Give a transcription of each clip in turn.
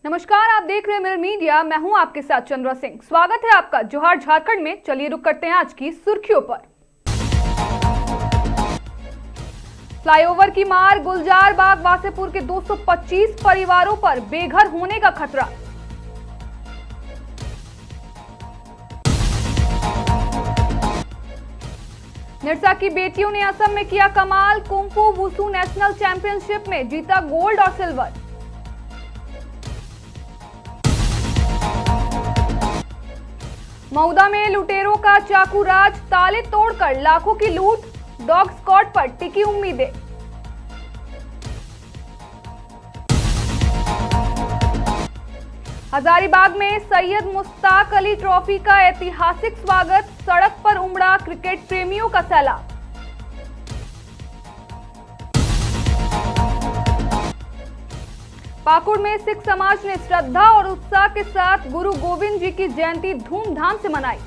नमस्कार, आप देख रहे हैं मिरर मीडिया। मैं हूं आपके साथ चंद्रा सिंह। स्वागत है आपका जोहार झारखंड में। चलिए रुक करते हैं आज की सुर्खियों पर। फ्लाईओवर की मार, गुलजार बाग वासेपुर के 225 परिवारों पर बेघर होने का खतरा। निरसा की बेटियों ने असम में किया कमाल, कुंफू वुसू नेशनल चैंपियनशिप में जीता गोल्ड और सिल्वर। मऊदा में लुटेरों का चाकू राज, ताले तोड़कर लाखों की लूट, डॉग स्क्वाड पर टिकी उम्मीदें। हजारीबाग में सैयद मुश्ताक अली ट्रॉफी का ऐतिहासिक स्वागत, सड़क पर उमड़ा क्रिकेट प्रेमियों का सैलाब। पाकुड़ में सिख समाज ने श्रद्धा और उत्साह के साथ गुरु गोविंद जी की जयंती धूमधाम से मनाई।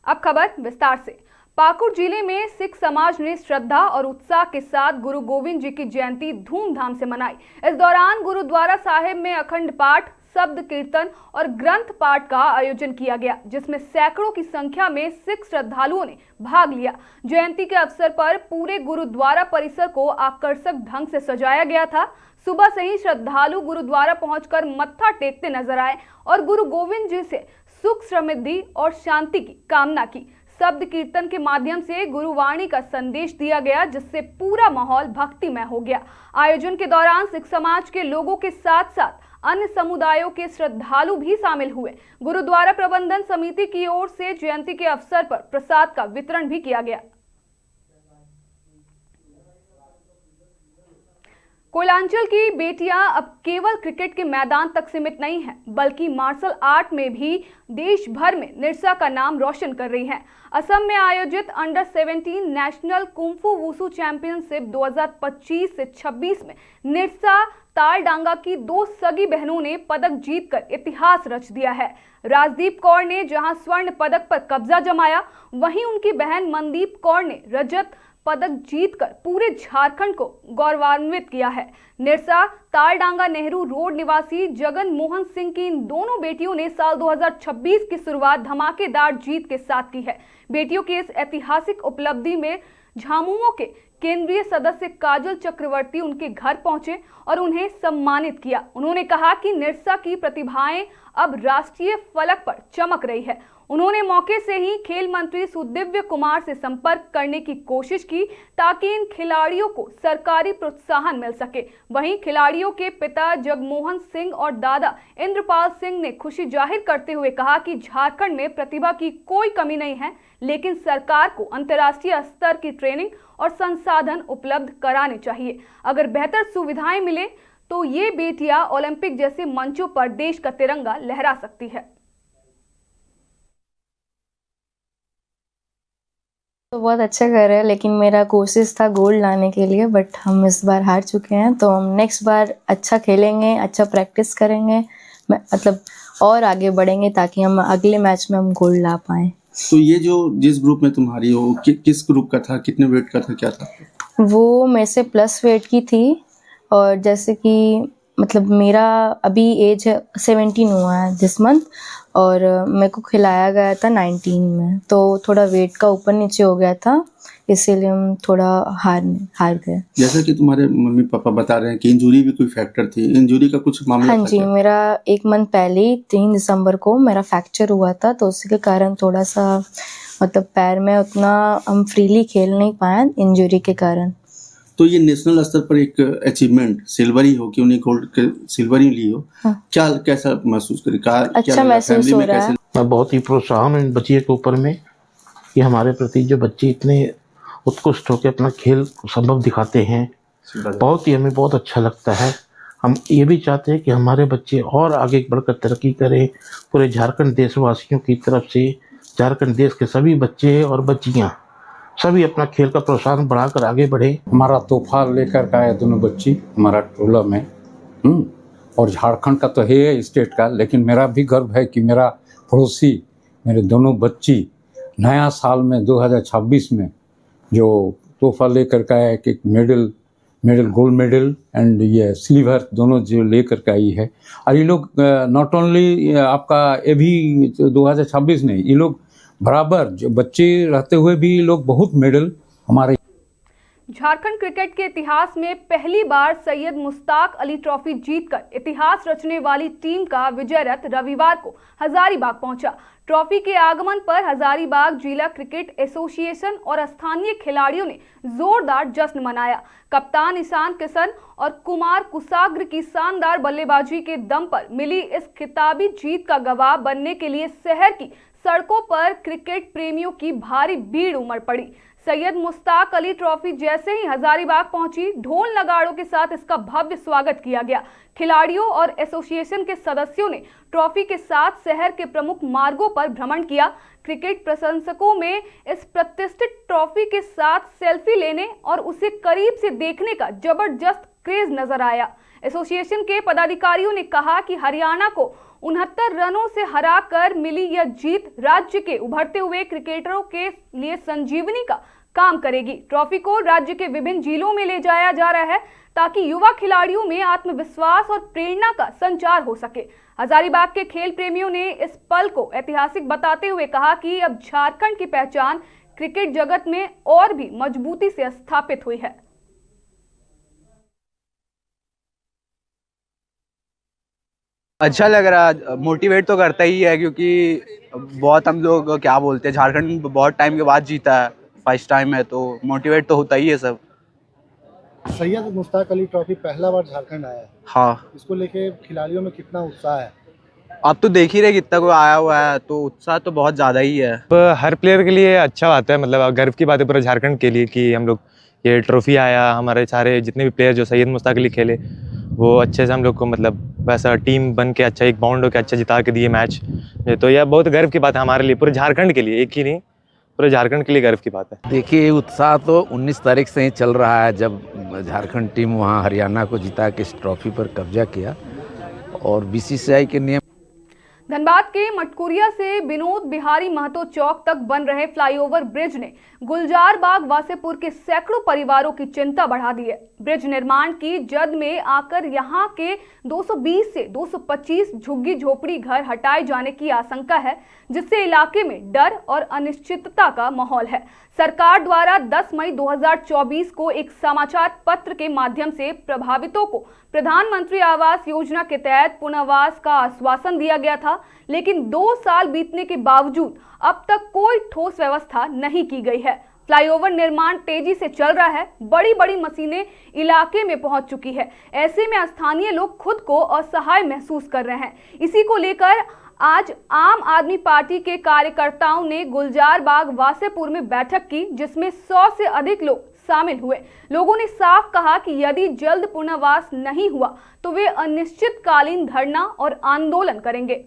अब खबर विस्तार से। पाकुड़ जिले में सिख समाज ने श्रद्धा और उत्साह के साथ गुरु गोविंद जी की जयंती धूमधाम से मनाई। इस दौरान गुरुद्वारा साहिब में अखंड पाठ, शब्द कीर्तन और ग्रंथ पाठ का आयोजन किया गया, जिसमें सैकड़ों की संख्या में सिख श्रद्धालुओं ने भाग लिया। जयंती के अवसर पर पूरे गुरुद्वारा परिसर को आकर्षक ढंग से सजाया गया था। सुबह से ही श्रद्धालु गुरुद्वारा पहुंचकर मत्था टेकते नजर आए और गुरु गोविंद जी से सुख, समृद्धि और शांति की कामना की। शब्द कीर्तन के माध्यम से गुरुवाणी का संदेश दिया गया, जिससे पूरा माहौल भक्तिमय हो गया। आयोजन के दौरान सिख समाज के लोगों के साथ साथ अन्य समुदायों के श्रद्धालु भी शामिल हुए। गुरुद्वारा प्रबंधन समिति की ओर से जयंती के अवसर पर प्रसाद का वितरण भी किया गया। कोयलांचल की बेटियां अब केवल क्रिकेट के मैदान तक सीमित नहीं हैं, बल्कि मार्शल आर्ट में भी देश भर में निरसा का नाम रोशन कर रही हैं। असम में आयोजित under 17 national kung fu wushu championship 2025 से 26 में निरसा तालडांगा की 2 सगी बहनों ने पदक जीतकर इतिहास रच दिया है। राजदीप कौर ने जहां स्वर्ण पदक पर कब्जा जमाया, वहीं उनकी बहन मनदीप कौर ने रजत पदक जीतकर पूरे झारखंड को गौरवान्वित किया है। निरसा तालडांगा नेहरू रोड निवासी जगन मोहन सिंह की इन दोनों बेटियों ने साल 2026 की शुरुआत धमाकेदार जीत के साथ की है। बेटियों की इस ऐतिहासिक उपलब्धि में झामुमो के केंद्रीय सदस्य काजल चक्रवर्ती उनके घर पहुंचे और उन्हें सम्मानित किया। उन्होंने कहा कि निरसा की प्रतिभाएं अब राष्ट्रीय फलक पर चमक रही है। उन्होंने मौके से ही खेल मंत्री सुदिव्य कुमार से संपर्क करने की कोशिश की, ताकि इन खिलाड़ियों को सरकारी प्रोत्साहन मिल सके। वहीं खिलाड़ियों के पिता जगमोहन सिंह और दादा इंद्रपाल सिंह ने खुशी जाहिर करते हुए कहा कि झारखंड में प्रतिभा की कोई कमी नहीं है, लेकिन सरकार को अंतर्राष्ट्रीय स्तर की ट्रेनिंग और संसाधन उपलब्ध कराने चाहिए। अगर बेहतर सुविधाएं मिले तो ये बेटियां ओलंपिक जैसे मंचों पर देश का तिरंगा लहरा सकती है। तो बहुत अच्छा कर रहे हैं, लेकिन मेरा कोशिश था गोल्ड लाने के लिए, बट हम इस बार हार चुके हैं। तो हम नेक्स्ट बार अच्छा खेलेंगे, अच्छा प्रैक्टिस करेंगे, मतलब और आगे बढ़ेंगे, ताकि हम अगले मैच में हम गोल्ड ला पाएँ। तो ये जो जिस ग्रुप में तुम्हारी हो, किस ग्रुप का था, कितने वेट का था, क्या था? वो मेरे से प्लस वेट की थी, और जैसे कि मतलब मेरा अभी एज 17 हुआ है दिस मंथ, और मेरे को खिलाया गया था 19 में, तो थोड़ा वेट का ऊपर नीचे हो गया था, इसीलिए हम थोड़ा हार गए। जैसा कि तुम्हारे मम्मी पापा बता रहे हैं कि इंजरी भी कोई फैक्टर थी, इंजरी का कुछ मामला? हाँ जी, मेरा 1 मंथ पहले ही 3 दिसंबर को मेरा फ्रैक्चर हुआ था, तो उसी के कारण थोड़ा सा मतलब पैर में उतना हम फ्रीली खेल नहीं पाए इंजरी के कारण। तो ये नेशनल स्तर पर एक अचीवमेंट, सिल्वर ही हो, क्यों नहीं गोल्ड, सिल्वर ही ली हो, हाँ। क्या कैसा महसूस करें? अच्छा महसूस हो रहा है। मैं बहुत ही प्रोत्साहन इन बच्चियों के ऊपर में कि हमारे प्रति जो बच्चे इतने उत्कृष्ट होकर अपना खेल संभव दिखाते हैं, बहुत ही हमें बहुत अच्छा लगता है। हम ये भी चाहते हैं कि हमारे बच्चे और आगे बढ़कर तरक्की करें। पूरे झारखंड देशवासियों की तरफ से झारखंड देश के सभी बच्चे और बच्चियाँ सभी अपना खेल का प्रोत्साहन बढ़ाकर आगे बढ़े। हमारा तोहफा लेकर का है दोनों बच्ची हमारा टोला में, और झारखंड का तो है स्टेट का, लेकिन मेरा भी गर्व है कि मेरा पड़ोसी मेरे दोनों बच्ची नया साल में 2026 में जो तोहफा लेकर का है, एक medal medal, gold medal and ये सिल्वर दोनों जो लेकर के आई है। और ये लोग नॉट ओनली आपका ये भी 2026 नहीं, ये लोग बराबर जो बच्चे रहते हुए भी ये लोग बहुत मेडल हमारे। झारखंड क्रिकेट के इतिहास में पहली बार सैयद मुश्ताक अली ट्रॉफी जीतकर इतिहास रचने वाली टीम का विजय रथ रविवार को हजारीबाग पहुंचा। ट्रॉफी के आगमन पर हजारीबाग जिला क्रिकेट एसोसिएशन और स्थानीय खिलाड़ियों ने जोरदार जश्न मनाया। कप्तान ईशान किशन और कुमार कुसाग्र की शानदार बल्लेबाजी के दम पर मिली इस खिताबी जीत का गवाह बनने के लिए शहर की सड़कों पर क्रिकेट प्रेमियों की भारी भीड़ उमड़ पड़ी। सैयद मुश्ताक अली ट्रॉफी जैसे ही हजारीबाग पहुंची, ढोल नगाड़ों के साथ इसका भव्य स्वागत किया गया। खिलाड़ियों और एसोसिएशन के सदस्यों ने ट्रॉफी के साथ शहर के प्रमुख मार्गों पर भ्रमण किया। क्रिकेट प्रशंसकों में इस प्रतिष्ठित ट्रॉफी के साथ सेल्फी लेने और उसे करीब से देखने का जबरदस्त क्रेज नजर आया। एसोसिएशन के पदाधिकारियों ने कहा कि हरियाणा को 69 रनों से हराकर मिली यह जीत राज्य के उभरते हुए क्रिकेटरों के लिए संजीवनी का काम करेगी। ट्रॉफी को राज्य के विभिन्न जिलों में ले जाया जा रहा है ताकि युवा खिलाड़ियों में आत्मविश्वास और प्रेरणा का संचार हो सके। हजारीबाग के खेल प्रेमियों ने इस पल को ऐतिहासिक बताते हुए कहा कि अब झारखंड की पहचान क्रिकेट जगत में और भी मजबूती से स्थापित हुई है। अच्छा लग रहा, मोटिवेट तो करता ही है क्योंकि बहुत हम लोग क्या बोलते हैं, झारखंड बहुत टाइम के बाद जीता है, फर्स्ट टाइम है, तो मोटिवेट तो होता ही है सब। सैयद मुश्ताक अली ट्रॉफी पहला बार झारखंड आया है। हाँ, इसको लेके खिलाड़ियों में कितना उत्साह है? अब तो देख ही रहे कितना कोई आया हुआ है, तो उत्साह तो बहुत ज़्यादा ही है। हर प्लेयर के लिए अच्छा बात है, मतलब गर्व की बात है पूरे झारखंड के लिए कि हम लोग ये ट्रॉफी आया। हमारे सारे जितने भी प्लेयर जो सैयद मुश्ताक अली खेले वो अच्छे से हम लोग को मतलब वैसा टीम बन के अच्छा एक बाउंड होकर अच्छा जिता के दिए मैच। तो यह बहुत गर्व की बात है हमारे लिए, पूरे झारखंड के लिए, एक ही नहीं पूरे झारखंड के लिए गर्व की बात है। देखिए उत्साह तो 19 तारीख से ही चल रहा है, जब झारखंड टीम वहाँ हरियाणा को जिता के इस ट्रॉफी पर कब्जा किया। और बीसीसीआई के नियम। धनबाद के मटकुरिया से विनोद बिहारी महतो चौक तक बन रहे फ्लाईओवर ब्रिज ने गुलजार बाग वासेपुर के सैकड़ों परिवारों की चिंता बढ़ा दी है। ब्रिज निर्माण की जद में आकर यहां के 220 से 225 झुग्गी झोपड़ी घर हटाए जाने की आशंका है, जिससे इलाके में डर और अनिश्चितता का माहौल है। सरकार द्वारा 10 मई 2024 को एक समाचार पत्र के माध्यम से प्रभावितों को प्रधानमंत्री आवास योजना के तहत पुनर्वास का आश्वासन दिया गया था, लेकिन 2 साल बीतने के बावजूद अब तक कोई ठोस व्यवस्था नहीं की गई है। फ्लाईओवर निर्माण तेजी से चल रहा है, बड़ी बड़ी मशीनें इलाके में पहुंच चुकी है। ऐसे में स्थानीय लोग खुद को असहाय महसूस कर रहे हैं। इसी को लेकर आज आम आदमी पार्टी के कार्यकर्ताओं ने गुलजार बाग वासेपुर में बैठक की, जिसमें 100 से अधिक लोग शामिल हुए। लोगों ने साफ कहा कि यदि जल्द पुनर्वास नहीं हुआ तो वे अनिश्चितकालीन धरना और आंदोलन करेंगे।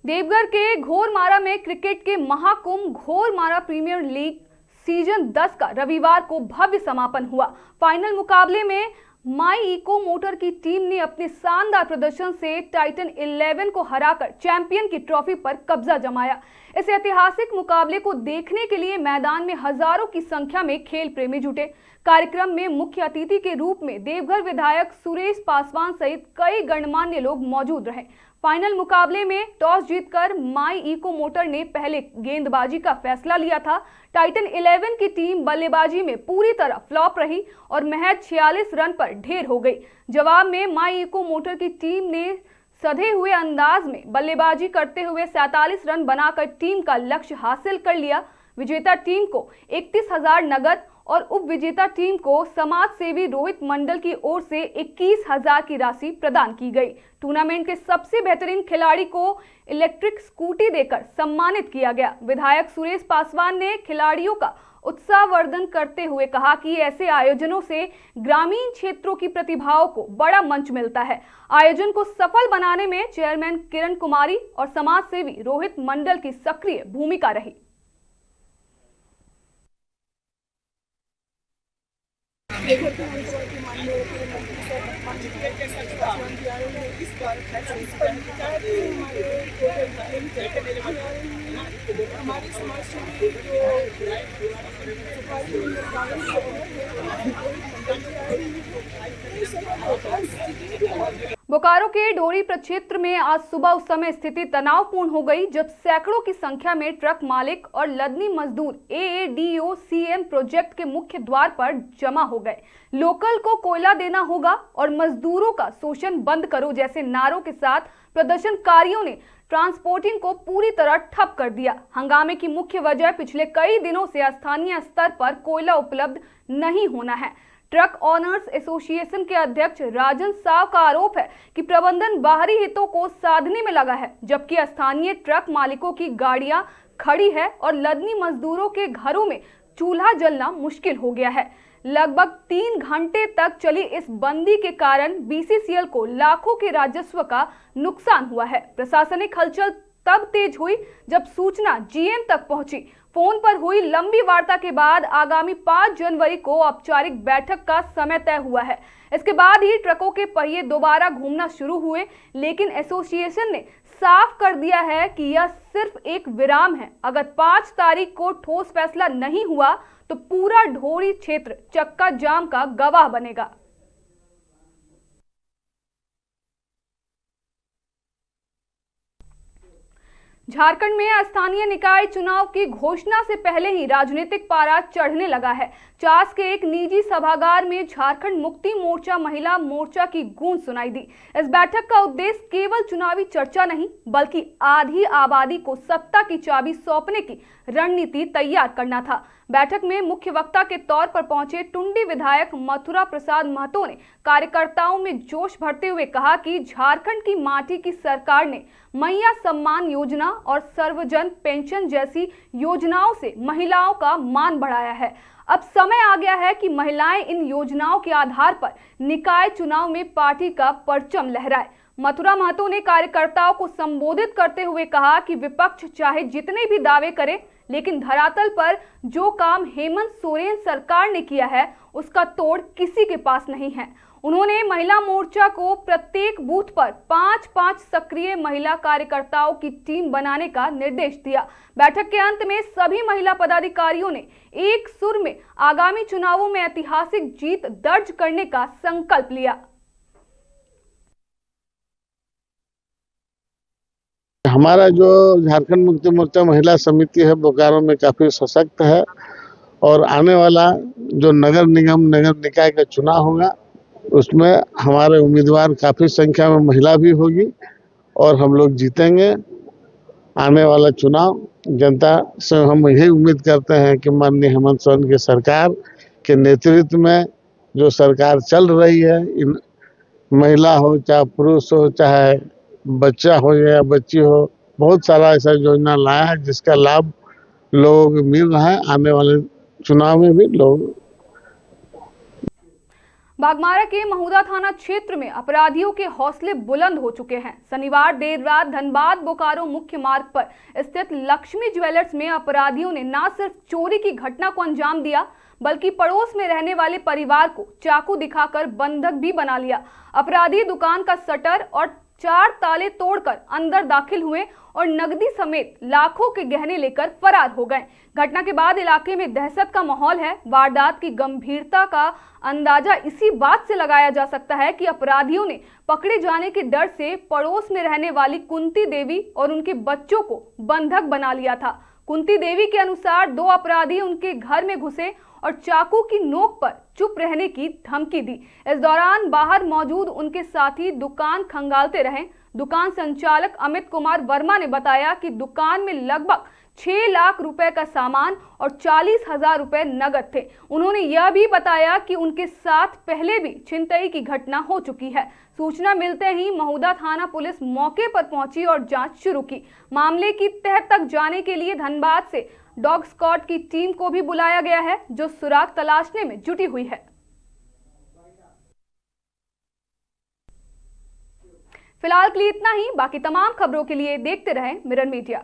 देवघर के घोरमारा में क्रिकेट के Mahakumbh Ghoramara premier league season 10 का रविवार को भव्य समापन हुआ। फाइनल मुकाबले में माई इको मोटर की टीम ने अपने शानदार प्रदर्शन से टाइटन 11 को हराकर चैंपियन की ट्रॉफी पर कब्जा जमाया। इस ऐतिहासिक मुकाबले को देखने के लिए मैदान में हजारों की संख्या में खेल प्रेमी जुटे। कार्यक्रम में मुख्य अतिथि के रूप में देवघर विधायक सुरेश पासवान सहित कई गणमान्य लोग मौजूद रहे। फाइनल मुकाबले में टॉस जीतकर माई इको मोटर ने पहले गेंदबाजी का फैसला लिया था। टाइटन 11 की टीम बल्लेबाजी में पूरी तरह फ्लॉप रही और महज 46 रन पर ढेर हो गई। जवाब में माई इको मोटर की टीम ने सधे हुए अंदाज में बल्लेबाजी करते हुए 47 रन बनाकर टीम का लक्ष्य हासिल कर लिया। विजेता टीम को 31,000 नगद और उप विजेता टीम को समाज सेवी रोहित मंडल की ओर से 21,000 की राशि प्रदान की गई। टूर्नामेंट के सबसे बेहतरीन खिलाड़ी को इलेक्ट्रिक स्कूटी देकर सम्मानित किया गया। विधायक सुरेश पासवान ने खिलाड़ियों का उत्साहवर्धन करते हुए कहा कि ऐसे आयोजनों से ग्रामीण क्षेत्रों की प्रतिभाओं को बड़ा मंच मिलता है। आयोजन को सफल बनाने में चेयरमैन किरण कुमारी और समाज सेवी रोहित मंडल की सक्रिय भूमिका रही। हमारी बोकारो के ढोरी प्रक्षेत्र में आज सुबह उस समय स्थिति तनावपूर्ण हो गई जब सैकड़ों की संख्या में ट्रक मालिक और लदनी मजदूर AADOCM प्रोजेक्ट के मुख्य द्वार पर जमा हो गए। लोकल को कोयला देना होगा और मजदूरों का शोषण बंद करो जैसे नारों के साथ प्रदर्शनकारियों ने ट्रांसपोर्टिंग को पूरी तरह ठप कर दिया। हंगामे की मुख्य वजह पिछले कई दिनों से स्थानीय स्तर पर कोयला उपलब्ध नहीं होना है। ट्रक ऑनर्स एसोसिएशन के अध्यक्ष राजन साव का आरोप है कि प्रबंधन बाहरी हितों को साधने में लगा है, जबकि स्थानीय ट्रक मालिकों की गाड़ियां खड़ी है और लदनी मजदूरों के घरों में चूल्हा जलना मुश्किल हो गया है। लगभग 3 घंटे तक चली इस बंदी के कारण BCCL को लाखों के राजस्व का नुकसान हुआ है। प्रशासनिक हलचल तब तेज हुई जब सूचना GM तक पहुंची। फोन पर हुई लंबी वार्ता के बाद आगामी 5 जनवरी को औपचारिक बैठक का समय तय हुआ है। इसके बाद ही ट्रकों के पहिए दोबारा घूमना शुरू हुए, लेकिन एसोसिएशन ने साफ कर दिया है कि यह सिर्फ एक विराम है। अगर 5 तारीख को ठोस फैसला नहीं हुआ तो पूरा ढोरी क्षेत्र चक्का जाम का गवाह बनेगा। झारखंड में स्थानीय निकाय चुनाव की घोषणा से पहले ही राजनीतिक पारा चढ़ने लगा है। चास के एक निजी सभागार में झारखंड मुक्ति मोर्चा महिला मोर्चा की गूंज सुनाई दी। इस बैठक का उद्देश्य केवल चुनावी चर्चा नहीं बल्कि आधी आबादी को सत्ता की चाबी सौंपने की रणनीति तैयार करना था। बैठक में मुख्य वक्ता के तौर पर पहुंचे टुंडी विधायक मथुरा प्रसाद महतो ने कार्यकर्ताओं में जोश भरते हुए कहा कि झारखंड की माटी की सरकार ने मैया सम्मान योजना और सर्वजन पेंशन जैसी योजनाओं से महिलाओं का मान बढ़ाया है। अब समय आ गया है कि महिलाएं इन योजनाओं के आधार पर निकाय चुनाव में पार्टी का परचम लहराए। मथुरा महतो ने कार्यकर्ताओं को संबोधित करते हुए कहा कि विपक्ष चाहे जितने भी दावे करे, लेकिन धरातल पर जो काम हेमंत सोरेन सरकार ने किया है उसका तोड़ किसी के पास नहीं है। उन्होंने महिला मोर्चा को प्रत्येक बूथ पर 5-5 सक्रिय महिला कार्यकर्ताओं की टीम बनाने का निर्देश दिया। बैठक के अंत में सभी महिला पदाधिकारियों ने एक सुर में आगामी चुनावों में ऐतिहासिक जीत दर्ज करने का संकल्प लिया। हमारा जो झारखंड मुक्ति मोर्चा महिला समिति है बोकारो में काफी सशक्त है और आने वाला जो नगर निगम नगर निकाय का चुनाव होगा उसमें हमारे उम्मीदवार काफी संख्या में महिला भी होगी और हम लोग जीतेंगे। आने वाला चुनाव जनता से हम यही उम्मीद करते हैं कि माननीय हेमंत सोरेन की सरकार के नेतृत्व में जो सरकार चल रही है, इन महिला हो चाहे पुरुष हो चाहे बच्चा हो या बच्ची हो, बहुत सारा ऐसा योजना लाया है जिसका लाभ लोगों को मिल रहा है। आने वाले चुनाव में भी लोग। बागमारा के महुदा थाना क्षेत्र में अपराधियों के हौसले बुलंद हो चुके हैं। शनिवार देर रात धनबाद बोकारो मुख्य मार्ग पर स्थित लक्ष्मी ज्वेलर्स में अपराधियों ने न सिर्फ चोरी की घटना को अंजाम दिया बल्कि पड़ोस में रहने वाले परिवार को चाकू दिखाकर बंधक भी बना लिया। अपराधी दुकान का शटर और 4 ताले तोड़कर अंदर दाखिल हुए और नकदी समेत लाखों के गहने लेकर फरार हो गए। घटना के बाद इलाके में दहशत का माहौल है। वारदात की गंभीरता का अंदाजा इसी बात से लगाया जा सकता है कि अपराधियों ने पकड़े जाने के डर से पड़ोस में रहने वाली कुंती देवी और उनके बच्चों को बंधक बना लिया था। कुंती देवी के अनुसार 2 अपराधी उनके घर में घुसे और चाकू की नोक पर चुप रहने की धमकी दी। इस दौरान बाहर मौजूद उनके साथी दुकान खंगालते रहे। दुकान संचालक अमित कुमार वर्मा ने बताया कि दुकान में लगभग 6 लाख रुपए का सामान और 40,000 रुपए नगद थे। उन्होंने यह भी बताया कि उनके साथ पहले भी छिनतई की घटना हो चुकी है। सूचना मिलते ही महुदा थाना पुलिस मौके पर पहुंची और जांच शुरू की। मामले की तह तक जाने के लिए धनबाद से डॉग स्क्वाड की टीम को भी बुलाया गया है जो सुराग तलाशने में जुटी हुई है। फिलहाल के लिए इतना ही। बाकी तमाम खबरों के लिए देखते रहें मिरर मीडिया।